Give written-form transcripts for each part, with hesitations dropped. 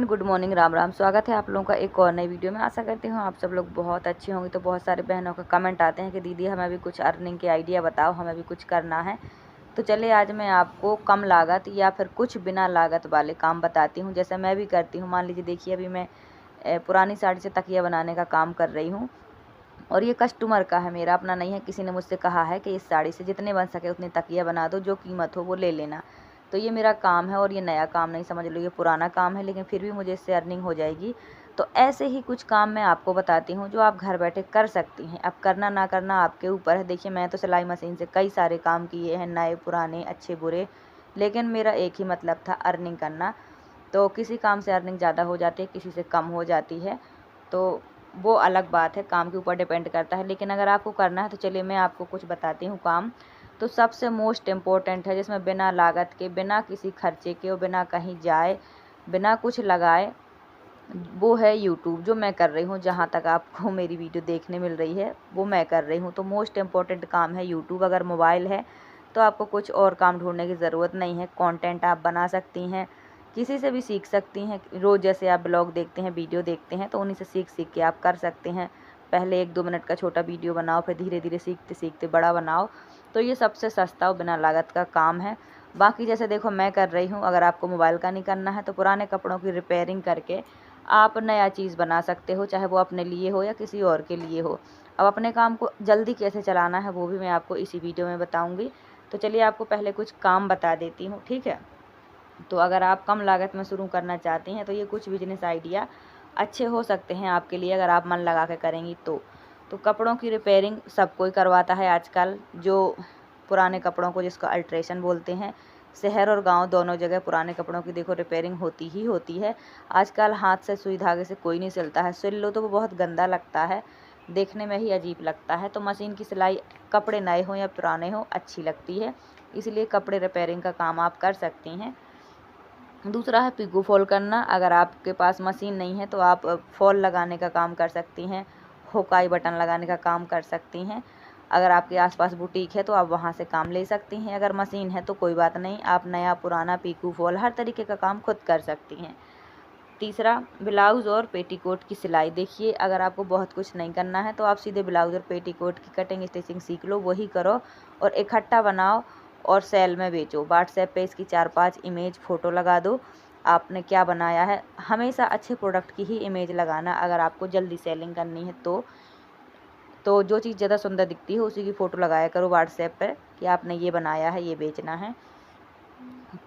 Good morning, Ram Ram. स्वागत है आप लोगों का एक और नई वीडियो में। आशा करती हूँ आप सब लोग बहुत अच्छे होंगे। तो बहुत सारे बहनों का कमेंट आते हैं कि दीदी हमें भी कुछ अर्निंग के आइडिया बताओ, हमें भी कुछ करना है। तो चलिए आज मैं आपको कम लागत या फिर कुछ बिना लागत वाले काम बताती हूँ, जैसे मैं भी करती हूँ। मान लीजिए, देखिए अभी मैं पुरानी साड़ी से तकिया बनाने का काम कर रही हूँ और ये कस्टमर का है, मेरा अपना नहीं है। किसी ने मुझसे कहा है कि इस साड़ी से जितने बन सके उतने तकिया बना दो, जो कीमत हो वो ले लेना। तो ये मेरा काम है और ये नया काम नहीं समझ लो, ये पुराना काम है, लेकिन फिर भी मुझे इससे अर्निंग हो जाएगी। तो ऐसे ही कुछ काम मैं आपको बताती हूँ जो आप घर बैठे कर सकती हैं। अब करना ना करना आपके ऊपर है। देखिए मैं तो सिलाई मशीन से कई सारे काम किए हैं, नए पुराने अच्छे बुरे, लेकिन मेरा एक ही मतलब था, अर्निंग करना। तो किसी काम से अर्निंग ज़्यादा हो जाती है, किसी से कम हो जाती है, तो वो अलग बात है, काम के ऊपर डिपेंड करता है। लेकिन अगर आपको करना है तो चलिए मैं आपको कुछ बताती हूँ काम। तो सबसे मोस्ट इम्पोर्टेंट है, जिसमें बिना लागत के, बिना किसी खर्चे के और बिना कहीं जाए, बिना कुछ लगाए, वो है यूट्यूब, जो मैं कर रही हूँ। जहाँ तक आपको मेरी वीडियो देखने मिल रही है वो मैं कर रही हूँ। तो मोस्ट इम्पोर्टेंट काम है यूट्यूब। अगर मोबाइल है तो आपको कुछ और काम ढूंढने की ज़रूरत नहीं है। कंटेंट आप बना सकती हैं, किसी से भी सीख सकती हैं। रोज़ जैसे आप ब्लॉग देखते हैं, वीडियो देखते हैं, तो उन्हीं से सीख सीख के आप कर सकते हैं। पहले 1-2 मिनट का छोटा वीडियो बनाओ, फिर धीरे धीरे सीखते सीखते बड़ा बनाओ। तो ये सबसे सस्ता और बिना लागत का काम है। बाकी जैसे देखो मैं कर रही हूँ, अगर आपको मोबाइल का नहीं करना है तो पुराने कपड़ों की रिपेयरिंग करके आप नया चीज़ बना सकते हो, चाहे वो अपने लिए हो या किसी और के लिए हो। अब अपने काम को जल्दी कैसे चलाना है वो भी मैं आपको इसी वीडियो में बताऊँगी। तो चलिए आपको पहले कुछ काम बता देती हूँ, ठीक है। तो अगर आप कम लागत में शुरू करना चाहती हैं तो ये कुछ बिजनेस आइडिया अच्छे हो सकते हैं आपके लिए, अगर आप मन लगा के करेंगी तो कपड़ों की रिपेयरिंग सब कोई करवाता है आजकल। जो पुराने कपड़ों को, जिसको अल्ट्रेशन बोलते हैं, शहर और गांव दोनों जगह पुराने कपड़ों की देखो रिपेयरिंग होती ही होती है। आजकल हाथ से सुई धागे से कोई नहीं सिलता है, सिल लो तो वो बहुत गंदा लगता है, देखने में ही अजीब लगता है। तो मशीन की सिलाई, कपड़े नए हों या पुराने हों, अच्छी लगती है। इसलिए कपड़े रिपेयरिंग का काम आप कर सकती हैं। दूसरा है पिको फॉल करना। अगर आपके पास मशीन नहीं है तो आप फॉल लगाने का काम कर सकती हैं, हुकाई बटन लगाने का काम कर सकती हैं। अगर आपके आसपास बुटीक है तो आप वहां से काम ले सकती हैं। अगर मशीन है तो कोई बात नहीं, आप नया पुराना पिको फॉल हर तरीके का काम खुद कर सकती हैं। तीसरा, ब्लाउज़ और पेटीकोट की सिलाई। देखिए अगर आपको बहुत कुछ नहीं करना है तो आप सीधे ब्लाउज़ और पेटीकोट की कटिंग स्टिचिंग सीख लो, वही करो और इकट्ठा बनाओ और सेल में बेचो। व्हाट्सएप पे इसकी 4-5 इमेज फ़ोटो लगा दो, आपने क्या बनाया है। हमेशा अच्छे प्रोडक्ट की ही इमेज लगाना अगर आपको जल्दी सेलिंग करनी है तो जो चीज़ ज़्यादा सुंदर दिखती है उसी की फ़ोटो लगाया करो व्हाट्सएप पर कि आपने ये बनाया है, ये बेचना है।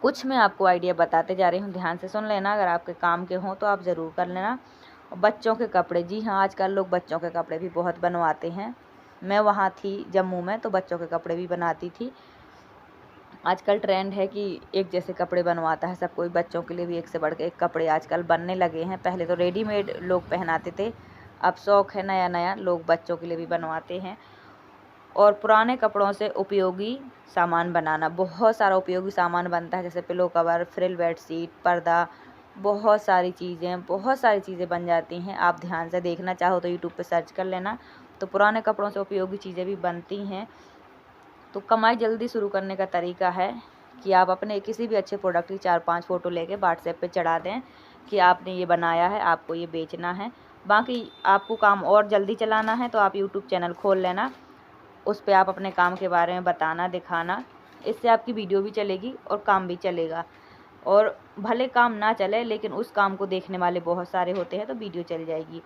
कुछ मैं आपको आइडिया बताते जा रही हूँ, ध्यान से सुन लेना। अगर आपके काम के हों तो आप ज़रूर कर लेना। बच्चों के कपड़े, जी हाँ, आजकल लोग बच्चों के कपड़े भी बहुत बनवाते हैं। मैं वहाँ थी जम्मू में तो बच्चों के कपड़े भी बनाती थी। आजकल ट्रेंड है कि एक जैसे कपड़े बनवाता है सब कोई। बच्चों के लिए भी एक से बढ़ के एक कपड़े आजकल बनने लगे हैं। पहले तो रेडीमेड लोग पहनाते थे, अब शौक है नया नया, लोग बच्चों के लिए भी बनवाते हैं। और पुराने कपड़ों से उपयोगी सामान बनाना, बहुत सारा उपयोगी सामान बनता है, जैसे पिलो कवर, फ्रिल बेडशीट, पर्दा, बहुत सारी चीज़ें बन जाती हैं। आप ध्यान से देखना चाहो तो यूट्यूब पे सर्च कर लेना, तो पुराने कपड़ों से उपयोगी चीज़ें भी बनती हैं। तो कमाई जल्दी शुरू करने का तरीका है कि आप अपने किसी भी अच्छे प्रोडक्ट की 4-5 फ़ोटो लेके व्हाट्सएप पे चढ़ा दें कि आपने ये बनाया है, आपको ये बेचना है। बाकी आपको काम और जल्दी चलाना है तो आप यूट्यूब चैनल खोल लेना, उस पे आप अपने काम के बारे में बताना, दिखाना। इससे आपकी वीडियो भी चलेगी और काम भी चलेगा। और भले काम ना चले लेकिन उस काम को देखने वाले बहुत सारे होते हैं तो वीडियो चल जाएगी।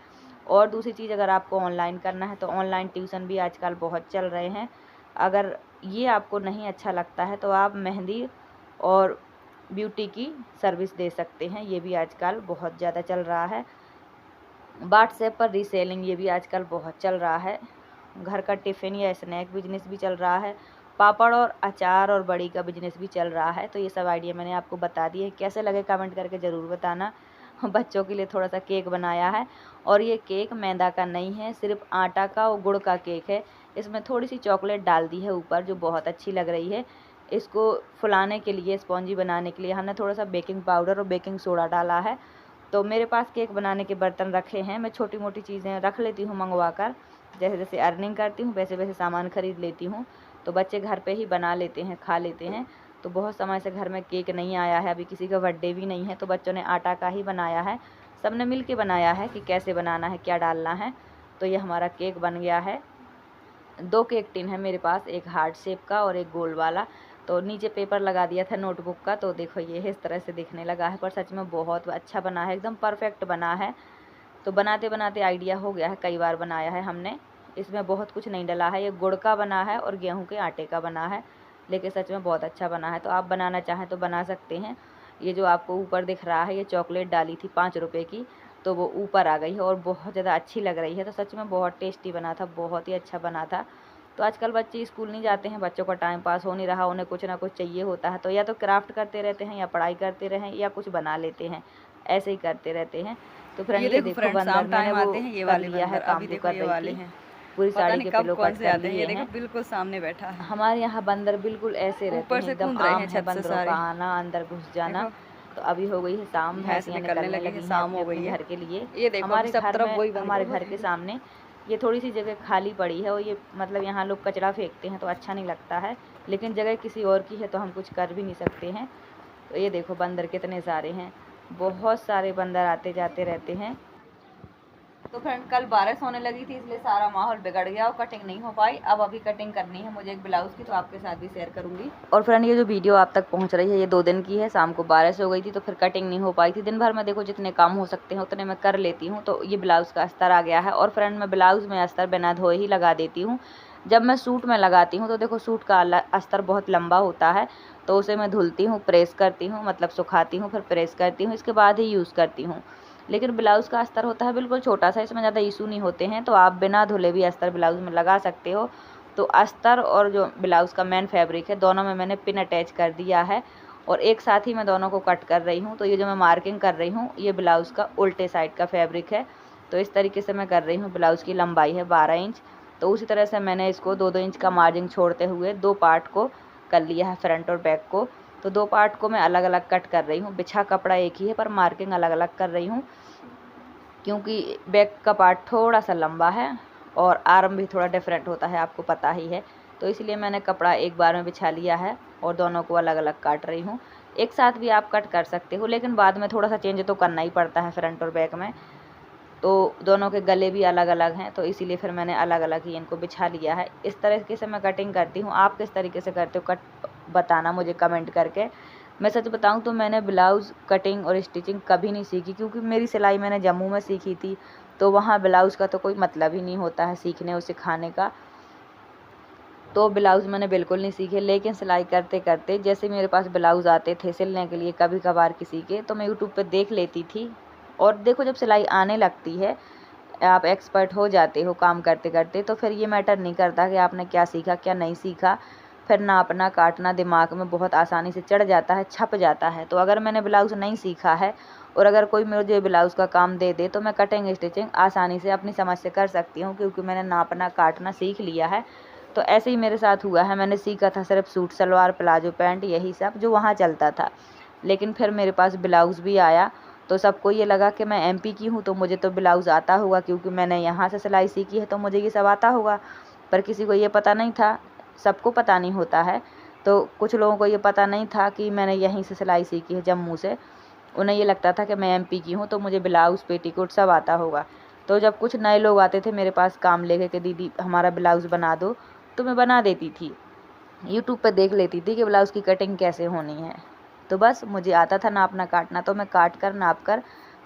और दूसरी चीज़, अगर आपको ऑनलाइन करना है तो ऑनलाइन ट्यूशन भी आजकल बहुत चल रहे हैं। अगर ये आपको नहीं अच्छा लगता है तो आप मेहंदी और ब्यूटी की सर्विस दे सकते हैं, ये भी आजकल बहुत ज़्यादा चल रहा है। व्हाट्सएप पर रीसेलिंग, ये भी आजकल बहुत चल रहा है। घर का टिफ़िन या स्नैक बिजनेस भी चल रहा है। पापड़ और अचार और बड़ी का बिजनेस भी चल रहा है। तो ये सब आइडिया मैंने आपको बता दिए। कैसे लगे कमेंट करके ज़रूर बताना। बच्चों के लिए थोड़ा सा केक बनाया है और ये केक मैदा का नहीं है, सिर्फ आटा का और गुड़ का केक है। इसमें थोड़ी सी चॉकलेट डाल दी है ऊपर, जो बहुत अच्छी लग रही है। इसको फुलाने के लिए, स्पॉन्जी बनाने के लिए हमने थोड़ा सा बेकिंग पाउडर और बेकिंग सोडा डाला है। तो मेरे पास केक बनाने के बर्तन रखे हैं, मैं छोटी मोटी चीज़ें रख लेती हूँ मंगवा कर। जैसे जैसे अर्निंग करती हूँ वैसे वैसे सामान ख़रीद लेती हूँ, तो बच्चे घर पे ही बना लेते हैं, खा लेते हैं। तो बहुत समय से घर में केक नहीं आया है, अभी किसी का बर्थडे भी नहीं है, तो बच्चों ने आटा का ही बनाया है, सबने मिल के बनाया है कि कैसे बनाना है, क्या डालना है। तो ये हमारा केक बन गया है। 2 केक टिन है मेरे पास, एक हार्ट शेप का और एक गोल वाला। तो नीचे पेपर लगा दिया था नोटबुक का, तो देखो ये इस तरह से दिखने लगा है, पर सच में बहुत अच्छा बना है, एकदम परफेक्ट बना है। तो बनाते बनाते आइडिया हो गया है, कई बार बनाया है हमने। इसमें बहुत कुछ नहीं डला है, ये गुड़ का बना है और गेहूं के आटे का बना है, लेकिन सच में बहुत अच्छा बना है। तो आप बनाना चाहें तो बना सकते हैं। ये जो आपको ऊपर दिख रहा है, ये चॉकलेट डाली थी 5 रुपये की, तो वो ऊपर आ गई है और बहुत ज़्यादा अच्छी लग रही है। तो सच में बहुत टेस्टी बना था, बहुत ही अच्छा बना था। तो आजकल बच्चे स्कूल नहीं जाते हैं, बच्चों का टाइम पास हो नहीं रहा, उन्हें कुछ ना कुछ चाहिए होता है, तो या तो क्राफ्ट करते रहते हैं या पढ़ाई करते रहें या कुछ बना लेते हैं, ऐसे ही करते रहते हैं। तो फ्रेंड ये देखो बंदर, मैंने वो कर लिया है काम जो कर रही थी, पूरी साड़ी के पिलो कट कर लिए हैं। बिल्कुल सामने बैठा है। हमारे यहाँ बंदर बिल्कुल ऐसे रहते हैं, एकदम आम है बंदरों का आना, अंदर घुस जाना। तो अभी हो गई है शाम, भैंसियाँ निकलने लगी हैं शाम हो गई है घर के लिए। ये देखो हमारे घर में, वही हमारे घर के सामने ये थोड़ी सी जगह खाली पड़ी है और ये मतलब यहाँ लोग कचरा फेंकते हैं तो अच्छा नहीं लगता है, लेकिन जगह किसी और की है तो हम कुछ कर भी नहीं सकते हैं। तो ये देखो बंदर कितने सारे हैं, बहुत सारे बंदर आते जाते रहते हैं। तो फ्रेंड कल बारिश होने लगी थी, इसलिए सारा माहौल बिगड़ गया और कटिंग नहीं हो पाई। अब अभी कटिंग करनी है मुझे एक ब्लाउज़ की, तो आपके साथ भी शेयर करूंगी। और फ्रेंड ये जो वीडियो आप तक पहुंच रही है, ये 2 दिन की है। शाम को बारिश हो गई थी तो फिर कटिंग नहीं हो पाई थी। दिन भर में देखो जितने काम हो सकते हैं उतने मैं कर लेती हूँ। तो ये ब्लाउज़ का अस्तर आ गया है और फ्रेंड मैं ब्लाउज़ में अस्तर बिना धोए ही लगा देती हूँ। जब मैं सूट में लगाती हूँ तो देखो सूट का अस्तर बहुत लंबा होता है, तो उसे मैं धुलती हूँ, प्रेस करती हूँ, मतलब सुखाती हूँ, फिर प्रेस करती हूँ, इसके बाद ही यूज़ करती हूँ। लेकिन ब्लाउज़ का अस्तर होता है बिल्कुल छोटा सा, इसमें ज़्यादा इशू नहीं होते हैं, तो आप बिना धुले भी अस्तर ब्लाउज़ में लगा सकते हो। तो अस्तर और जो ब्लाउज़ का मेन फैब्रिक है, दोनों में मैंने पिन अटैच कर दिया है और एक साथ ही मैं दोनों को कट कर रही हूँ। तो ये जो मैं मार्किंग कर रही हूँ, ये ब्लाउज़ का उल्टे साइड का फैब्रिक है, तो इस तरीके से मैं कर रही हूँ। ब्लाउज़ की लंबाई है 12 इंच, तो उसी तरह से मैंने इसको 2-2 इंच का मार्जिन छोड़ते हुए 2 पार्ट को कर लिया है, फ्रंट और बैक को। तो 2 पार्ट को मैं अलग अलग कट कर रही हूँ। बिछा कपड़ा एक ही है पर मार्किंग अलग अलग कर रही हूँ, क्योंकि बैक का पार्ट थोड़ा सा लंबा है और आर्म भी थोड़ा डिफरेंट होता है, आपको पता ही है। तो इसलिए मैंने कपड़ा एक बार में बिछा लिया है और दोनों को अलग अलग काट रही हूँ। एक साथ भी आप कट कर सकते हो, लेकिन बाद में थोड़ा सा चेंज तो करना ही पड़ता है फ्रंट और बैक में। तो दोनों के गले भी अलग अलग हैं, तो इसीलिए फिर मैंने अलग अलग ही इनको बिछा लिया है। इस तरीके से मैं कटिंग करती हूँ। आप किस तरीके से करते हो कट बताना मुझे कमेंट करके। मैं सच बताऊं तो मैंने ब्लाउज़ कटिंग और स्टिचिंग कभी नहीं सीखी, क्योंकि मेरी सिलाई मैंने जम्मू में सीखी थी, तो वहाँ ब्लाउज़ का तो कोई मतलब ही नहीं होता है सीखने और सिखाने का। तो ब्लाउज़ मैंने बिल्कुल नहीं सीखे, लेकिन सिलाई करते करते जैसे मेरे पास ब्लाउज़ आते थे सिलने के लिए कभी कभार किसी के, तो मैं यूट्यूब पे देख लेती थी। और देखो जब सिलाई आने लगती है, आप एक्सपर्ट हो जाते हो काम करते करते, तो फिर ये मैटर नहीं करता कि आपने क्या सीखा क्या नहीं सीखा। फिर नापना काटना दिमाग में बहुत आसानी से चढ़ जाता है, छप जाता है। तो अगर मैंने ब्लाउज़ नहीं सीखा है और अगर कोई मुझे ब्लाउज़ का काम दे दे, तो मैं कटिंग स्टिचिंग आसानी से अपनी समझ से कर सकती हूँ, क्योंकि मैंने नापना काटना सीख लिया है। तो ऐसे ही मेरे साथ हुआ है। मैंने सीखा था सिर्फ सूट सलवार प्लाजो पैंट, यही सब जो वहाँ चलता था, लेकिन फिर मेरे पास ब्लाउज़ भी आया तो सबको ये लगा कि मैं एमपी की हूँ तो मुझे तो ब्लाउज़ आता होगा, क्योंकि मैंने यहाँ से सिलाई सीखी है तो मुझे ये सब आता होगा। पर किसी को ये पता नहीं था, सबको पता नहीं होता है। तो कुछ लोगों को ये पता नहीं था कि मैंने यहीं से सिलाई सीखी है, जम्मू से। उन्हें ये लगता था कि मैं एमपी की हूँ तो मुझे ब्लाउज़ पेटीकोट सब आता होगा। तो जब कुछ नए लोग आते थे मेरे पास काम लेके कि दीदी हमारा ब्लाउज़ बना दो, तो मैं बना देती थी। यूट्यूब पे देख लेती थी कि ब्लाउज़ की कटिंग कैसे होनी है, तो बस मुझे आता था नापना काटना, तो मैं काट कर नाप कर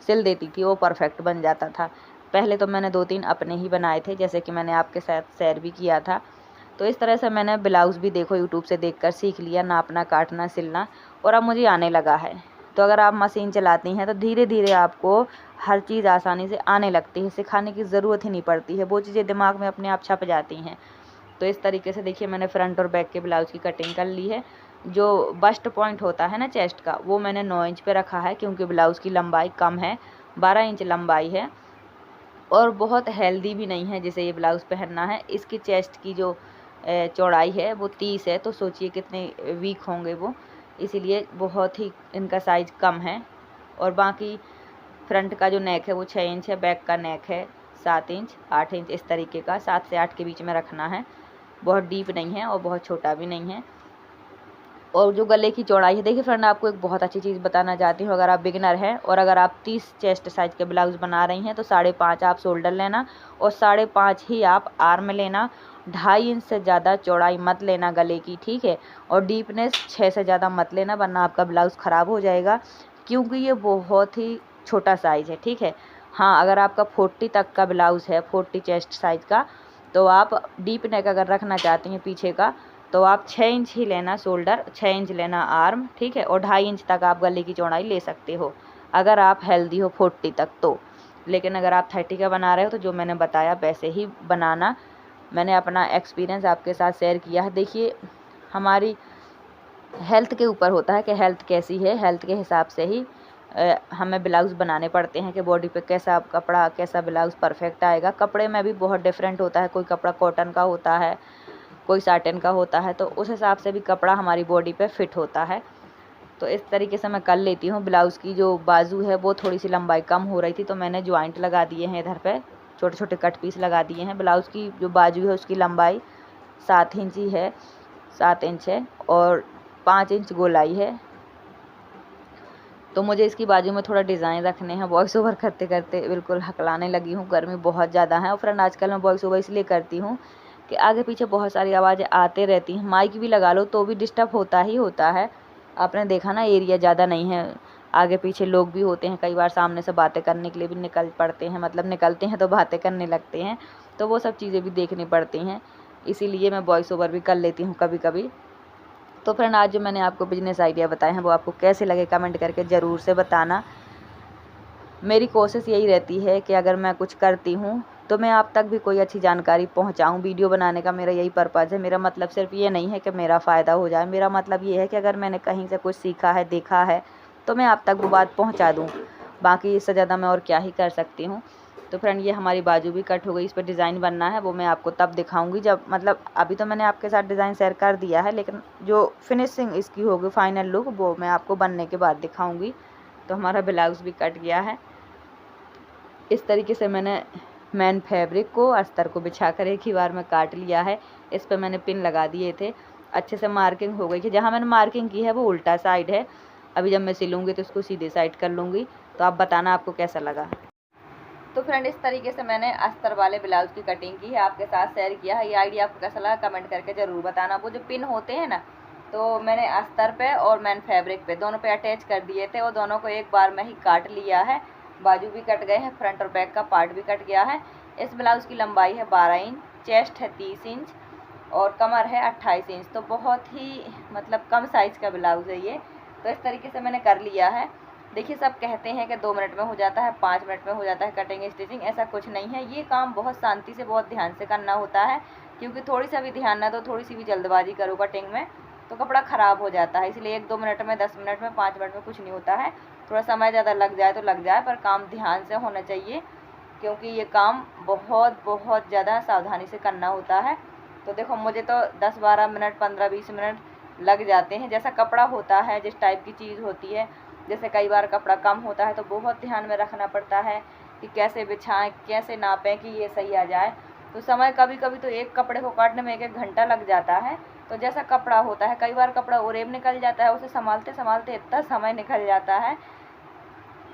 सिल देती थी, वो परफेक्ट बन जाता था। पहले तो मैंने 2-3 अपने ही बनाए थे, जैसे कि मैंने आपके साथ शेयर भी किया था। तो इस तरह से मैंने ब्लाउज़ भी देखो यूट्यूब से देखकर सीख लिया, नापना काटना सिलना, और अब मुझे आने लगा है। तो अगर आप मशीन चलाती हैं तो धीरे धीरे आपको हर चीज़ आसानी से आने लगती है, सिखाने की ज़रूरत ही नहीं पड़ती है, वो चीज़ें दिमाग में अपने आप छप जाती हैं। तो इस तरीके से देखिए मैंने फ्रंट और बैक के ब्लाउज़ की कटिंग कर ली है। जो बस्ट पॉइंट होता है ना चेस्ट का, वो मैंने 9 इंच पे रखा है, क्योंकि ब्लाउज़ की लंबाई कम है, 12 इंच लंबाई है और बहुत हेल्दी भी नहीं है जिसे ये ब्लाउज़ पहनना है। इसकी चेस्ट की जो चौड़ाई है वो 30 है, तो सोचिए कितने वीक होंगे वो, इसीलिए बहुत ही इनका साइज़ कम है। और बाकी फ्रंट का जो नेक है वो 6 इंच है, बैक का नेक है 7 इंच 8 इंच, इस तरीके का 7 से 8 के बीच में रखना है। बहुत डीप नहीं है और बहुत छोटा भी नहीं है। और जो गले की चौड़ाई है, देखिए फ्रेंड आपको एक बहुत अच्छी चीज़ बताना चाहती हूँ। अगर आप बिगिनर हैं और अगर आप 30 चेस्ट साइज़ के ब्लाउज़ बना रही हैं तो 5.5 आप शोल्डर लेना और 5.5 ही आप आर्म लेना। 2.5 इंच से ज़्यादा चौड़ाई मत लेना गले की, ठीक है। और डीपनेस 6 से ज़्यादा मत लेना, वरना आपका ब्लाउज़ ख़राब हो जाएगा, क्योंकि ये बहुत ही छोटा साइज़ है, ठीक है। हाँ, अगर आपका 40 तक का ब्लाउज़ है, 40 चेस्ट साइज़ का, तो आप डीप नेक अगर रखना चाहती हैं पीछे का, तो आप 6 इंच ही लेना शोल्डर, 6 इंच लेना आर्म, ठीक है। और 2.5 इंच तक आप गले की चौड़ाई ले सकते हो अगर आप हेल्दी हो 40 तक तो। लेकिन अगर आप 30 का बना रहे हो तो जो मैंने बताया वैसे ही बनाना। मैंने अपना एक्सपीरियंस आपके साथ शेयर किया है। देखिए, हमारी हेल्थ के ऊपर होता है कि हेल्थ कैसी है, हेल्थ के हिसाब से ही हमें ब्लाउज़ बनाने पड़ते हैं कि बॉडी पे कैसा कपड़ा, कैसा ब्लाउज़ परफेक्ट आएगा। कपड़े में भी बहुत डिफरेंट होता है, कोई कपड़ा कॉटन का होता है, कोई साटन का होता है, तो उस हिसाब से भी कपड़ा हमारी बॉडी पे फिट होता है। तो इस तरीके से मैं कर लेती हूँ। ब्लाउज़ की जो बाजू है वो थोड़ी सी लंबाई कम हो रही थी, तो मैंने जॉइंट लगा दिए हैं इधर पे, छोटे छोटे कट पीस लगा दिए हैं। ब्लाउज़ की जो बाजू है उसकी लंबाई 7 इंच ही है, 7 इंच है और 5 इंच गोलाई है। तो मुझे इसकी बाजू में थोड़ा डिज़ाइन रखने हैं। वॉइस ओवर करते करते बिल्कुल हकलाने लगी हूँ, गर्मी बहुत ज़्यादा है। और फ्रेंड आजकल मैं वॉइस ओवर इसलिए करती हूँ कि आगे पीछे बहुत सारी आवाज़ें आते रहती हैं। माइक भी लगा लो तो भी डिस्टर्ब होता ही होता है। आपने देखा ना, एरिया ज़्यादा नहीं है, आगे पीछे लोग भी होते हैं, कई बार सामने से बातें करने के लिए भी निकल पड़ते हैं, मतलब निकलते हैं तो बातें करने लगते हैं, तो वो सब चीज़ें भी देखनी पड़ती हैं। इसीलिए मैं वॉइस ओवर भी कर लेती हूँ कभी कभी। तो फ्रेंड आज जो मैंने आपको बिजनेस आइडिया बताए हैं वो आपको कैसे लगे कमेंट करके ज़रूर से बताना। मेरी कोशिश यही रहती है कि अगर मैं कुछ करती हूँ तो मैं आप तक भी कोई अच्छी जानकारी पहुँचाऊँ। वीडियो बनाने का मेरा यही पर्पज़ है। मेरा मतलब सिर्फ ये नहीं है कि मेरा फ़ायदा हो जाए, मेरा मतलब ये है कि अगर मैंने कहीं से कुछ सीखा है, देखा है, तो मैं आप तक वो बात पहुँचा दूँ। बाकी इससे ज़्यादा मैं और क्या ही कर सकती हूँ। तो फ्रेंड ये हमारी बाजू भी कट हो गई, इस पर डिज़ाइन बनना है, वो मैं आपको तब दिखाऊंगी जब, मतलब अभी तो मैंने आपके साथ डिज़ाइन शेयर कर दिया है, लेकिन जो फिनिशिंग इसकी होगी, फाइनल लुक, वो मैं आपको बनने के बाद दिखाऊंगी। तो हमारा ब्लाउज़ भी कट गया है। इस तरीके से मैंने मेन फैब्रिक को, अस्तर को बिछा कर एक ही बार में काट लिया है। इस पर मैंने पिन लगा दिए थे, अच्छे से मार्किंग हो गई कि जहाँ मैंने मार्किंग की है वो उल्टा साइड है। अभी जब मैं सिलूँगी तो उसको सीधे साइड कर लूँगी। तो आप बताना आपको कैसा लगा। तो फ्रेंड इस तरीके से मैंने अस्तर वाले ब्लाउज़ की कटिंग की है, आपके साथ शेयर किया है। ये आइडिया आपको कैसा लगा कमेंट करके ज़रूर बताना। वो जो पिन होते हैं ना, तो मैंने अस्तर पे और मैन फैब्रिक पे दोनों पे अटैच कर दिए थे और दोनों को एक बार में ही काट लिया है। बाजू भी कट गए हैं, फ्रंट और बैक का पार्ट भी कट गया है। इस ब्लाउज़ की लंबाई है 12 इंच, चेस्ट है 30 इंच और कमर है 28 इंच। तो बहुत ही मतलब कम साइज़ का ब्लाउज़ है ये। तो इस तरीके से मैंने कर लिया है। देखिए, सब कहते हैं कि 2 मिनट में हो जाता है, 5 मिनट में हो जाता है कटिंग स्टिचिंग, ऐसा कुछ नहीं है। ये काम बहुत शांति से, बहुत ध्यान से करना होता है, क्योंकि थोड़ी सा भी ध्यान ना दो, थोड़ी सी भी जल्दबाजी करो कटिंग में तो कपड़ा ख़राब हो जाता है। इसलिए 1-2 मिनट में, 10 मिनट में, 5 मिनट में कुछ नहीं होता है। थोड़ा समय ज़्यादा लग जाए तो लग जाए, पर काम ध्यान से होना चाहिए, क्योंकि ये काम बहुत बहुत ज़्यादा सावधानी से करना होता है। तो देखो, मुझे तो 10-12 मिनट, 15-20 मिनट लग जाते हैं। जैसा कपड़ा होता है, जिस टाइप की चीज़ होती है, जैसे कई बार कपड़ा कम होता है तो बहुत ध्यान में रखना पड़ता है कि कैसे बिछाएं, कैसे नापें कि ये सही आ जाए। तो समय कभी कभी तो एक कपड़े को काटने में 1-1 घंटा लग जाता है। तो जैसा कपड़ा होता है, कई बार कपड़ा उरेब निकल जाता है, उसे संभालते संभालते इतना समय निकल जाता है।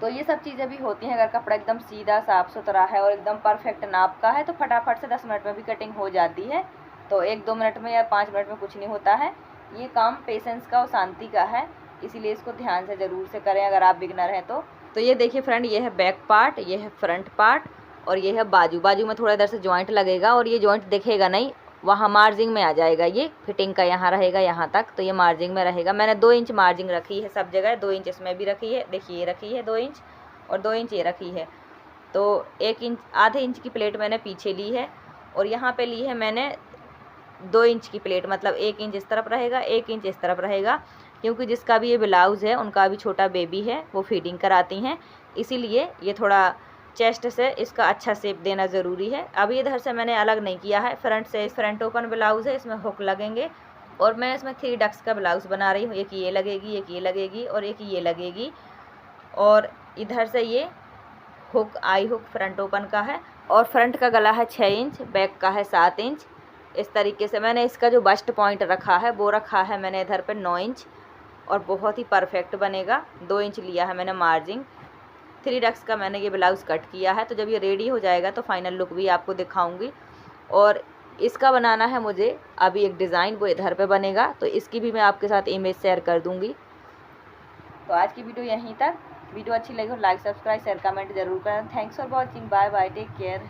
तो ये सब चीज़ें भी होती हैं। अगर कपड़ा एकदम सीधा साफ़ सुथरा है और एकदम परफेक्ट नाप का है तो फटाफट से 10 मिनट में भी कटिंग हो जाती है। तो 1-2 मिनट में या 5 मिनट में कुछ नहीं होता है। ये काम पेशेंस का और शांति का है, इसीलिए इसको ध्यान से ज़रूर से करें अगर आप बिगनर हैं तो ये देखिए फ्रेंड, ये है बैक पार्ट, ये है फ्रंट पार्ट और ये है बाजू। बाजू में थोड़ा इधर से जॉइंट लगेगा और ये जॉइंट दिखेगा नहीं, वहाँ मार्जिंग में आ जाएगा। ये फिटिंग का यहाँ रहेगा, यहाँ तक, तो ये मार्जिंग में रहेगा। मैंने 2 इंच मार्जिंग रखी है सब जगह, 2 इंच इसमें भी रखी है। देखिए ये रखी है 2 इंच और 2 इंच ये रखी है। तो 1 इंच, आधे इंच की प्लेट मैंने पीछे ली है और यहाँ पे ली है मैंने 2 इंच की प्लेट, मतलब 1 इंच इस तरफ रहेगा, 1 इंच इस तरफ रहेगा, क्योंकि जिसका भी ये ब्लाउज़ है उनका भी छोटा बेबी है, वो फीडिंग कराती हैं, इसीलिए ये थोड़ा चेस्ट से इसका अच्छा शेप देना ज़रूरी है। अभी इधर से मैंने अलग नहीं किया है, फ्रंट से, फ्रंट ओपन ब्लाउज़ है, इसमें हुक लगेंगे और मैं इसमें 3 डक्स का ब्लाउज़ बना रही हूँ। एक ये लगेगी, एक ये लगेगी और एक ये लगेगी। और इधर से ये हुक, आई हुक फ्रंट ओपन का है और फ्रंट का गला है 6 इंच, बैक का है 7 इंच इस तरीके से मैंने इसका जो बस्ट पॉइंट रखा है वो रखा है मैंने इधर पे 9 इंच, और बहुत ही परफेक्ट बनेगा। 2 इंच लिया है मैंने मार्जिन। 3 डक्स का मैंने ये ब्लाउज़ कट किया है। तो जब ये रेडी हो जाएगा तो फाइनल लुक भी आपको दिखाऊंगी। और इसका बनाना है मुझे अभी एक डिज़ाइन, वो इधर पे बनेगा, तो इसकी भी मैं आपके साथ इमेज शेयर कर दूंगी। तो आज की वीडियो यहीं तक। वीडियो अच्छी लगी हो लाइक सब्सक्राइब शेयर कमेंट जरूर करें। Thanks for watching. Bye bye, take care.